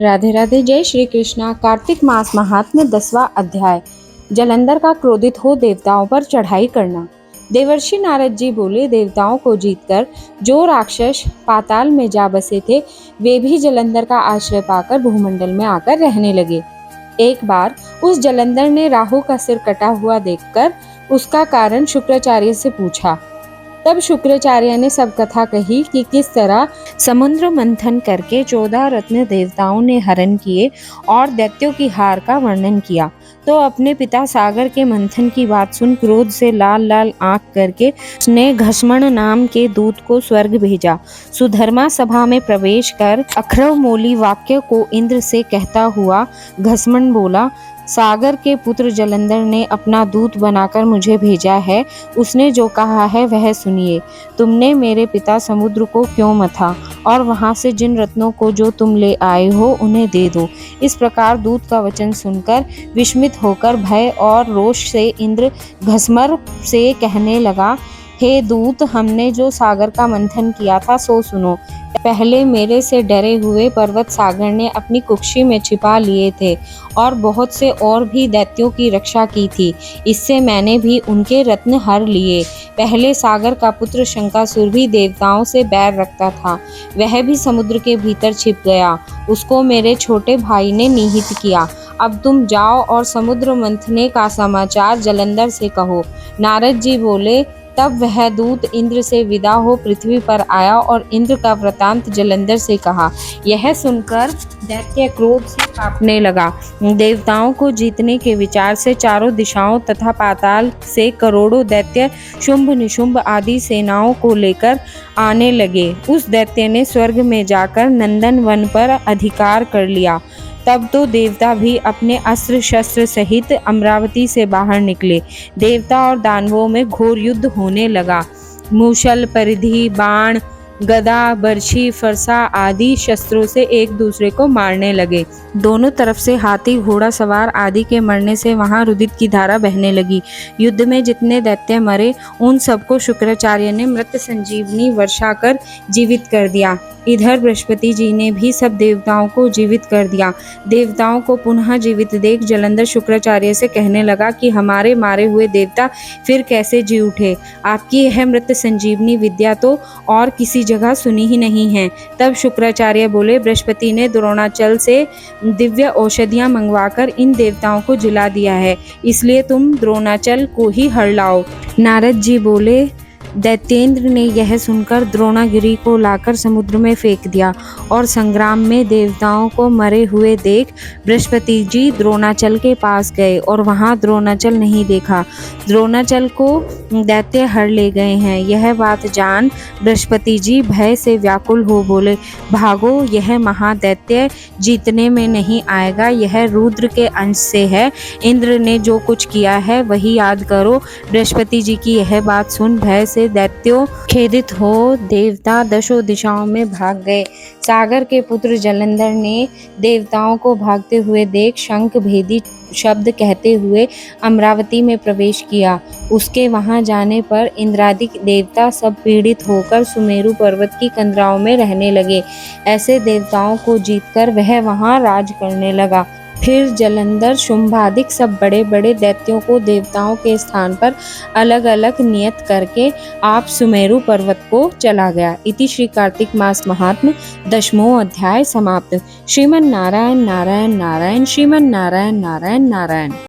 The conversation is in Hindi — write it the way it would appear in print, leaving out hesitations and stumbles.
राधे राधे। जय श्री कृष्णा। कार्तिक मास महात्म्य 10वां अध्याय। जलंधर का क्रोधित हो देवताओं पर चढ़ाई करना। देवर्षि नारद जी बोले, देवताओं को जीतकर जो राक्षस पाताल में जा बसे थे, वे भी जलंधर का आश्रय पाकर भूमंडल में आकर रहने लगे। एक बार उस जलंधर ने राहु का सिर कटा हुआ देखकर उसका कारण शुक्राचार्य से पूछा। तब शुक्राचार्य ने सब कथा कही कि किस तरह समुद्र मंथन करके 14 रत्न देवताओं ने हरण किए और दैत्यों की हार का वर्णन किया। तो अपने पिता सागर के मंथन की बात सुन क्रोध से लाल लाल आंख करके उसने घस्मण नाम के दूत को स्वर्ग भेजा। सुधर्मा सभा में प्रवेश कर अखरव मोली वाक्य को इंद्र से कहता हुआ घस्मण बोला, सागर के पुत्र जलंधर ने अपना दूत बनाकर मुझे भेजा है। उसने जो कहा है वह सुनिए। तुमने मेरे पिता समुद्र को क्यों मथा, और वहां से जिन रत्नों को जो तुम ले आए हो उन्हें दे दो। इस प्रकार दूत का वचन सुनकर विस्मित होकर भय और रोष से इंद्र घस्मर से कहने लगा, हे दूत, हमने जो सागर का मंथन किया था सो सुनो। पहले मेरे से डरे हुए पर्वत सागर ने अपनी कुक्षी में छिपा लिए थे और बहुत से और भी दैत्यों की रक्षा की थी। इससे मैंने भी उनके रत्न हर लिए। पहले सागर का पुत्र शंकासुर भी देवताओं से बैर रखता था, वह भी समुद्र के भीतर छिप गया। उसको मेरे छोटे भाई ने निहित किया। अब तुम जाओ और समुद्र मंथने का समाचार जलंधर से कहो। नारद जी बोले, तब वह दूत इंद्र से विदा हो पृथ्वी पर आया और इंद्र का वृतांत जलंधर से कहा। यह सुनकर दैत्य क्रोध से कांपने लगा। देवताओं को जीतने के विचार से चारों दिशाओं तथा पाताल से करोड़ों दैत्य शुंभ निशुंभ आदि सेनाओं को लेकर आने लगे। उस दैत्य ने स्वर्ग में जाकर नंदन वन पर अधिकार कर लिया। तब तो देवता भी अपने अस्त्र शस्त्र सहित अमरावती से बाहर निकले। देवता और दानवों में घोर युद्ध होने लगा। मूषल, परिधि, बाण, गदा, बर्छी, फरसा आदि शस्त्रों से एक दूसरे को मारने लगे। दोनों तरफ से हाथी, घोड़ा सवार आदि के मरने से वहां रुधिर की धारा बहने लगी। युद्ध में जितने दैत्य मरे उन सबको शुक्राचार्य ने मृत संजीवनी वर्षा कर जीवित कर दिया। इधर बृहस्पति जी ने भी सब देवताओं को जीवित कर दिया। देवताओं को पुनः जीवित देख जलंधर शुक्राचार्य से कहने लगा कि हमारे मारे हुए देवता फिर कैसे जी उठे। आपकी यह मृत संजीवनी विद्या तो और किसी जगह सुनी ही नहीं है। तब शुक्राचार्य बोले, बृहस्पति ने द्रोणाचल से दिव्य औषधियां मंगवाकर इन देवताओं को जिला दिया है, इसलिए तुम द्रोणाचल को ही हर लाओ। नारद जी बोले, दैत्येंद्र ने यह सुनकर द्रोणागिरी को लाकर समुद्र में फेंक दिया और संग्राम में देवताओं को मरे हुए देख बृहस्पति जी द्रोणाचल के पास गए और वहां द्रोणाचल नहीं देखा। द्रोणाचल को दैत्य हर ले गए हैं। यह बात जान बृहस्पति जी भय से व्याकुल हो बोले, भागो, यह महादैत्य जीतने में नहीं आएगा, यह रुद्र के अंश से है। इंद्र ने जो कुछ किया है वही याद करो। बृहस्पति जी की यह बात सुन भय से दैत्यों खेदित हो देवता दशों दिशाओं में भाग गए। सागर के पुत्र जलंधर ने देवताओं को भागते हुए देख शंख भेदी शब्द कहते हुए अमरावती में प्रवेश किया। उसके वहां जाने पर इंद्रादि देवता सब पीड़ित होकर सुमेरु पर्वत की कंदराओं में रहने लगे। ऐसे देवताओं को जीतकर वह वहां राज करने लगा। फिर जलंधर शुंभादिक सब बड़े बड़े दैत्यों को देवताओं के स्थान पर अलग अलग नियत करके आप सुमेरु पर्वत को चला गया। इति श्री कार्तिक मास महात्म्य 10वां अध्याय समाप्त। श्रीमन नारायण नारायण नारायण, श्रीमन नारायण नारायण नारायण।